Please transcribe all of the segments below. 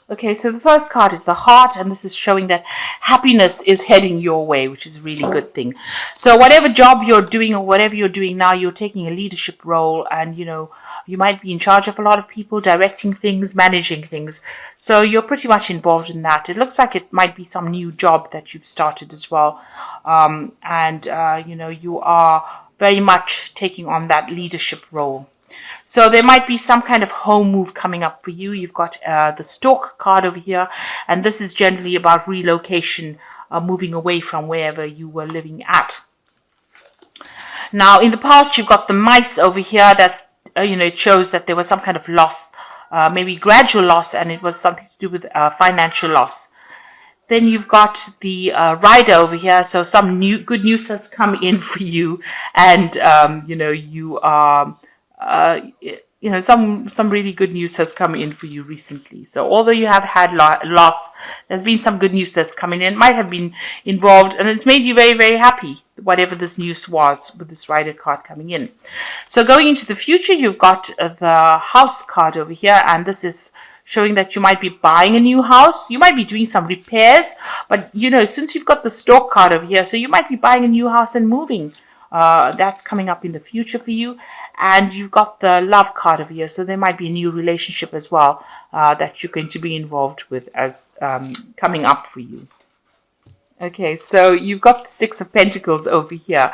Okay, so the first card is the heart, and this is showing that happiness is heading your way, which is a really good thing. So whatever job you're doing or whatever you're doing now, you're taking a leadership role, and you might be in charge of a lot of people, directing things, managing things. So you're pretty much involved in that. It looks like it might be some new job that you've started as well, and you are very much taking on that leadership role. So there might be some kind of home move coming up for you. You've got the Stork card over here, and this is generally about relocation, moving away from wherever you were living at. Now, in the past, you've got the mice over here. That's it shows that there was some kind of loss, maybe gradual loss, and it was something to do with financial loss. Then you've got the rider over here. So some good news has come in for you, and you are. Some really good news has come in for you recently. So although you have had loss, there's been some good news that's coming in. It might have been involved, and it's made you very, very happy, whatever this news was with this rider card coming in. So going into the future, you've got the house card over here, and this is showing that you might be buying a new house. You might be doing some repairs, but since you've got the Stork card over here, so you might be buying a new house and moving. That's coming up in the future for you. And you've got the love card over here, so there might be a new relationship as well that you're going to be involved with as coming up for you. Okay, so you've got the Six of Pentacles over here,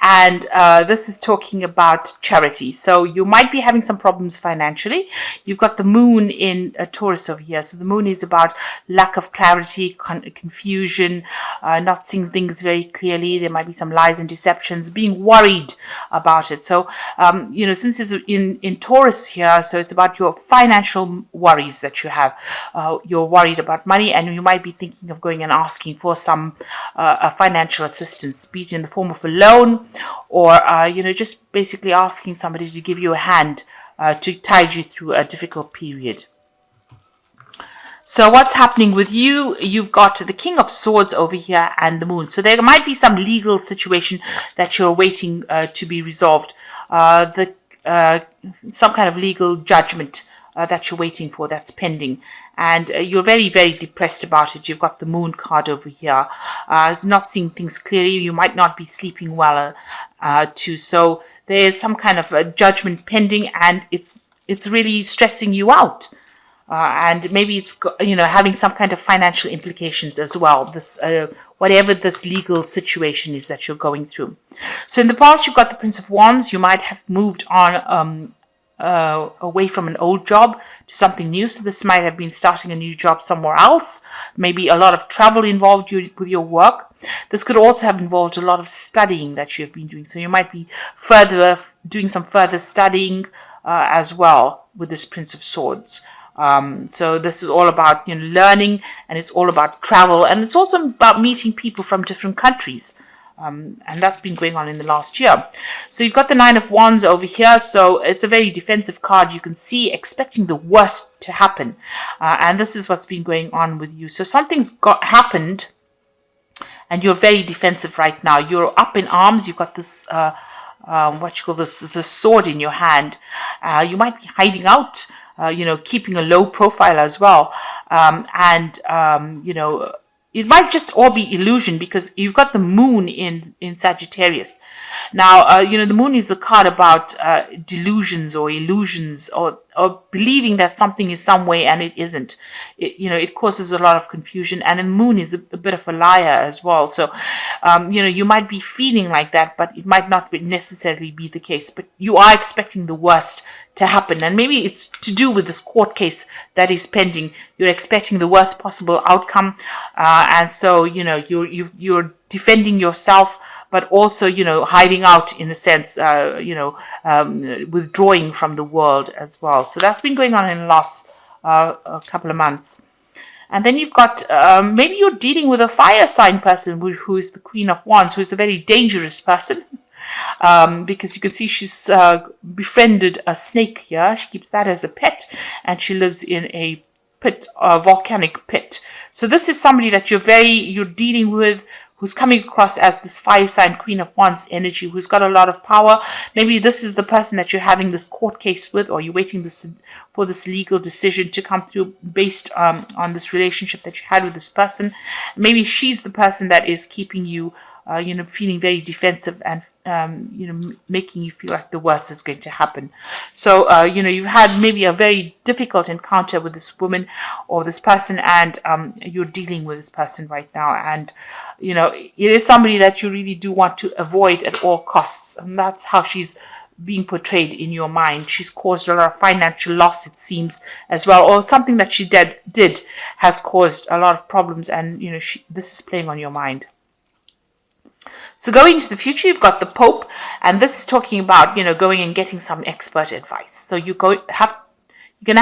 and this is talking about charity. So you might be having some problems financially. You've got the moon in Taurus over here. So the moon is about lack of clarity, confusion, not seeing things very clearly. There might be some lies and deceptions, being worried about it. So, since it's in Taurus here, so it's about your financial worries that you have. You're worried about money, and you might be thinking of going and asking for some financial assistance, be it in the form of a loan, or just basically asking somebody to give you a hand to tide you through a difficult period. So what's happening with you? You've got the King of Swords over here and the Moon. So there might be some legal situation that you're waiting to be resolved. Some kind of legal judgment that you're waiting for, that's pending. And you're very, very depressed about it. You've got the Moon card over here. Not seeing things clearly. You might not be sleeping well too. So there's some kind of a judgment pending, and it's really stressing you out. And maybe it's having some kind of financial implications as well. This whatever this legal situation is that you're going through. So in the past, you've got the Prince of Wands. You might have moved on away from an old job to something new. So this might have been starting a new job somewhere else. Maybe a lot of travel involved with your work. This could also have involved a lot of studying that you have been doing. So you might be doing some further studying as well with this Prince of Swords. So this is all about learning, and it's all about travel, and it's also about meeting people from different countries. And that's been going on in the last year. So you've got the Nine of Wands over here. So it's a very defensive card. You can see expecting the worst to happen. And this is what's been going on with you. So something's happened, and you're very defensive right now. You're up in arms. You've got this, this sword in your hand. You might be hiding out, keeping a low profile as well. It might just all be illusion, because you've got the Moon in Sagittarius. Now, the Moon is the card about delusions or illusions, or believing that something is some way and it isn't. It causes a lot of confusion, and the Moon is a bit of a liar as well. So, you might be feeling like that, but it might not necessarily be the case. But you are expecting the worst to happen, and maybe it's to do with this court case that is pending. You're expecting the worst possible outcome, and so you're defending yourself, but also hiding out in a sense, withdrawing from the world as well. So that's been going on in the last couple of months. And then you've got maybe you're dealing with a fire sign person who is the Queen of Wands, who is a very dangerous person. Because you can see she's befriended a snake here. She keeps that as a pet, and she lives in a pit, a volcanic pit. So this is somebody that you're dealing with, who's coming across as this fire sign Queen of Wands energy, who's got a lot of power. Maybe this is the person that you're having this court case with, or you're waiting for this legal decision to come through based on this relationship that you had with this person. Maybe she's the person that is keeping you feeling very defensive and, making you feel like the worst is going to happen. So, you've had maybe a very difficult encounter with this woman or this person, and you're dealing with this person right now. And, it is somebody that you really do want to avoid at all costs. And that's how she's being portrayed in your mind. She's caused a lot of financial loss, it seems, as well, or something that she did has caused a lot of problems, and, this is playing on your mind. So going into the future, you've got the Pope, and this is talking about, going and getting some expert advice. So you're going to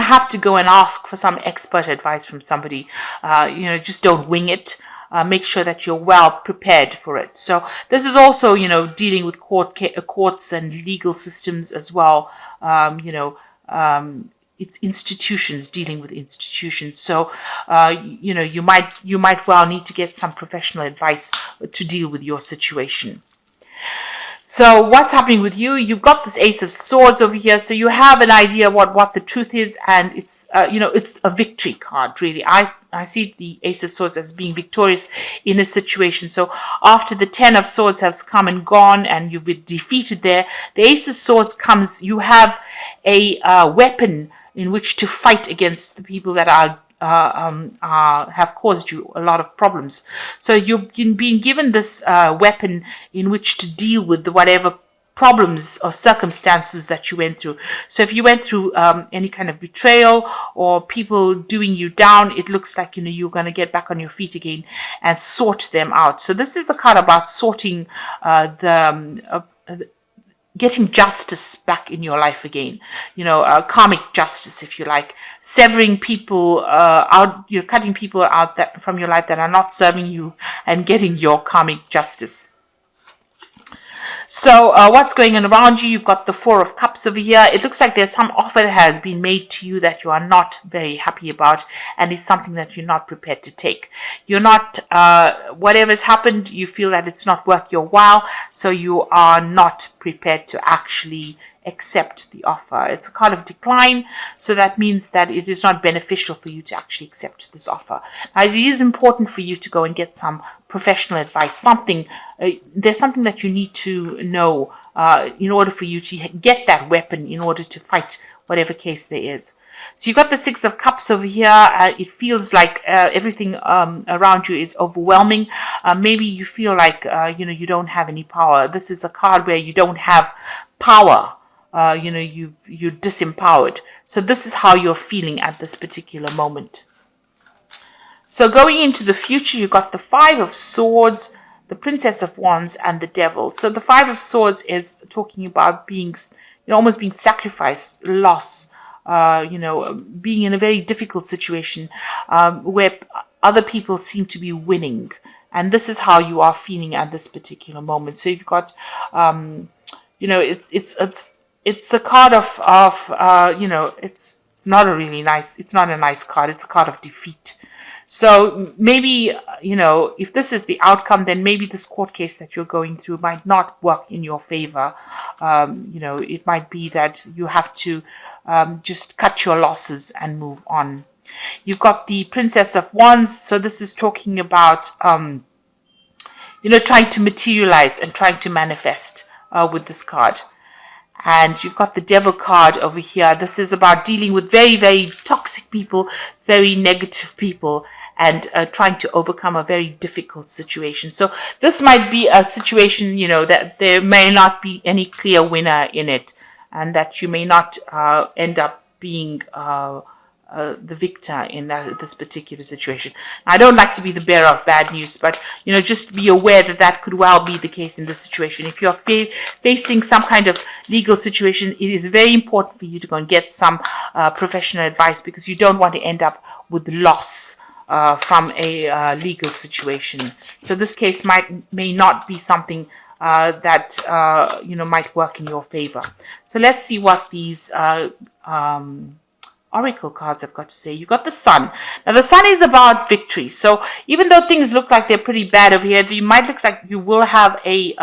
have to go and ask for some expert advice from somebody. Just don't wing it. Make sure that you're well prepared for it. So this is also, dealing with courts and legal systems as well. It's institutions, dealing with institutions. So, you might well need to get some professional advice to deal with your situation. So what's happening with you? You've got this Ace of Swords over here. So you have an idea what the truth is, and it's, it's a victory card, really. I see the Ace of Swords as being victorious in a situation. So after the Ten of Swords has come and gone and you've been defeated there, the Ace of Swords comes, you have a weapon in which to fight against the people that have caused you a lot of problems. So you've been given this weapon in which to deal with whatever problems or circumstances that you went through. So if you went through any kind of betrayal or people doing you down, it looks like you're going to get back on your feet again and sort them out. So this is a card about sorting getting justice back in your life again, karmic justice, if you like, severing people out, cutting people out from your life that are not serving you, and getting your karmic justice. So what's going on around you? You've got the Four of Cups over here. It looks like there's some offer that has been made to you that you are not very happy about, and it's something that you're not prepared to take. You're not, whatever's happened, you feel that it's not worth your while, so you are not prepared to actually accept the offer. It's a card of decline, so that means that it is not beneficial for you to actually accept this offer. Now, it is important for you to go and get some professional advice. There's something that you need to know in order for you to get that weapon in order to fight whatever case there is. So you've got the Six of Cups over here. It feels like everything around you is overwhelming. Maybe you feel like, you don't have any power. This is a card where you don't have power. You're disempowered. So this is how you're feeling at this particular moment. So going into the future, you've got the Five of Swords, the Princess of Wands, and the Devil. So the Five of Swords is talking about being, almost being sacrificed, loss, being in a very difficult situation where other people seem to be winning. And this is how you are feeling at this particular moment. So you've got, it's a card of it's not a really nice, it's not a nice card. It's a card of defeat. So maybe, if this is the outcome, then maybe this court case that you're going through might not work in your favor. It might be that you have to just cut your losses and move on. You've got the Princess of Wands. So this is talking about, trying to materialize and trying to manifest with this card. And you've got the Devil card over here. This is about dealing with very, very toxic people, very negative people, and trying to overcome a very difficult situation. So this might be a situation, that there may not be any clear winner in it, and that you may not end up being the victor in this particular situation. I don't like to be the bearer of bad news, but just be aware that could well be the case in this situation. If you're facing some kind of legal situation, it is very important for you to go and get some professional advice, because you don't want to end up with loss from a legal situation. So this case may not be something that might work in your favor. So let's see what these oracle cards have got to say. You've got the Sun. Now, the Sun is about victory. So even though things look like they're pretty bad over here, you might look like you will have a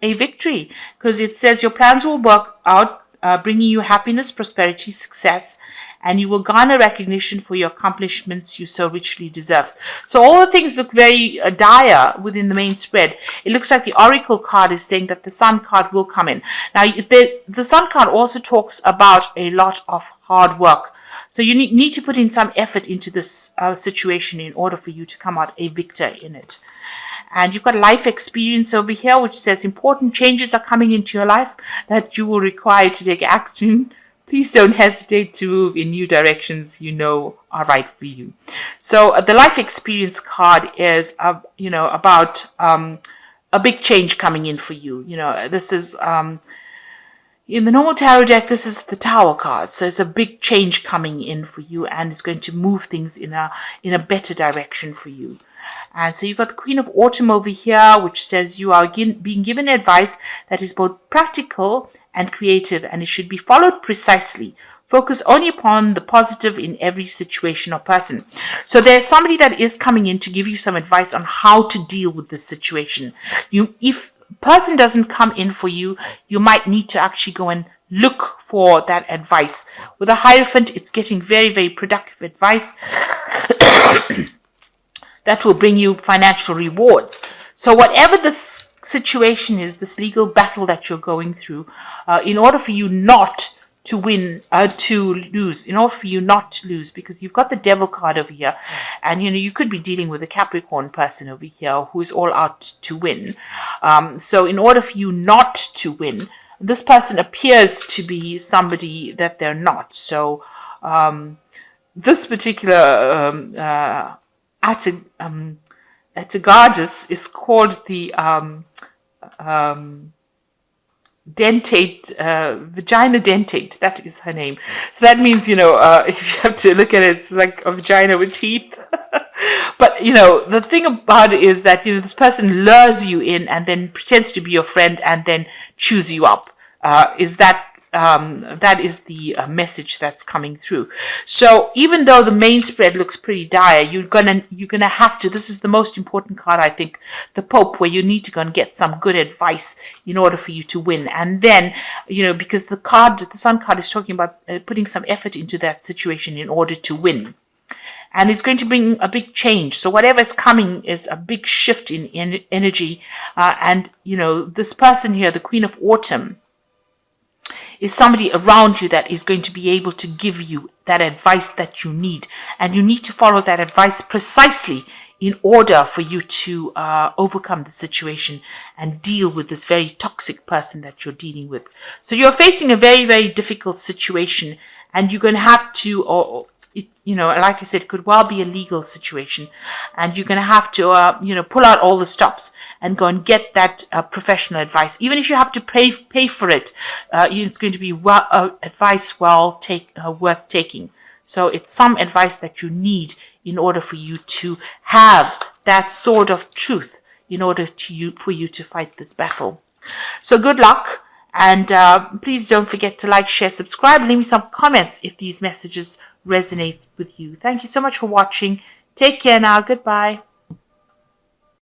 victory, because it says your plans will work out, bringing you happiness, prosperity, success, and you will garner recognition for your accomplishments you so richly deserve. So all the things look very dire within the main spread. It looks like the oracle card is saying that the Sun card will come in. Now, the Sun card also talks about a lot of hard work. So you need to put in some effort into this situation in order for you to come out a victor in it. And you've got life experience over here, which says important changes are coming into your life that you will require to take action. Please don't hesitate to move in new directions you know are right for you. So the life experience card is, about a big change coming in for you. This is in the normal tarot deck, this is the Tower card. So it's a big change coming in for you, and it's going to move things in a better direction for you. And so you've got the Queen of Autumn over here, which says you are being given advice that is both practical and creative, and it should be followed precisely. Focus only upon the positive in every situation or person. So there's somebody that is coming in to give you some advice on how to deal with this situation. If a person doesn't come in for you, you might need to actually go and look for that advice. With a Hierophant, it's getting very, very productive advice that will bring you financial rewards. So whatever this situation is, this legal battle that you're going through, in order for you not to win, to lose, because you've got the Devil card over here, and you could be dealing with a Capricorn person over here who is all out to win. So in order for you not to win, this person appears to be somebody that they're not. So this particular Atargatis is called the dentate, vagina dentate. That is her name. So that means, if you have to look at it, it's like a vagina with teeth. But, the thing about it is that, this person lures you in and then pretends to be your friend and then chews you up. That is the message that's coming through. So even though the main spread looks pretty dire, you're gonna have to. This is the most important card, I think, the Pope, where you need to go and get some good advice in order for you to win. And then, because the Sun card is talking about putting some effort into that situation in order to win. And it's going to bring a big change. So whatever is coming is a big shift in energy. And this person here, the Queen of Autumn, is somebody around you that is going to be able to give you that advice that you need. And you need to follow that advice precisely in order for you to overcome the situation and deal with this very toxic person that you're dealing with. So you're facing a very, very difficult situation, and you're going to have to, like I said, it could well be a legal situation, and you're going to have to, pull out all the stops and go and get that professional advice. Even if you have to pay for it, it's going to be advice worth taking. So it's some advice that you need in order for you to have that sword of truth in order for you to fight this battle. So good luck. And please don't forget to like, share, subscribe, leave me some comments if these messages resonate with you. Thank you so much for watching. Take care now. Goodbye.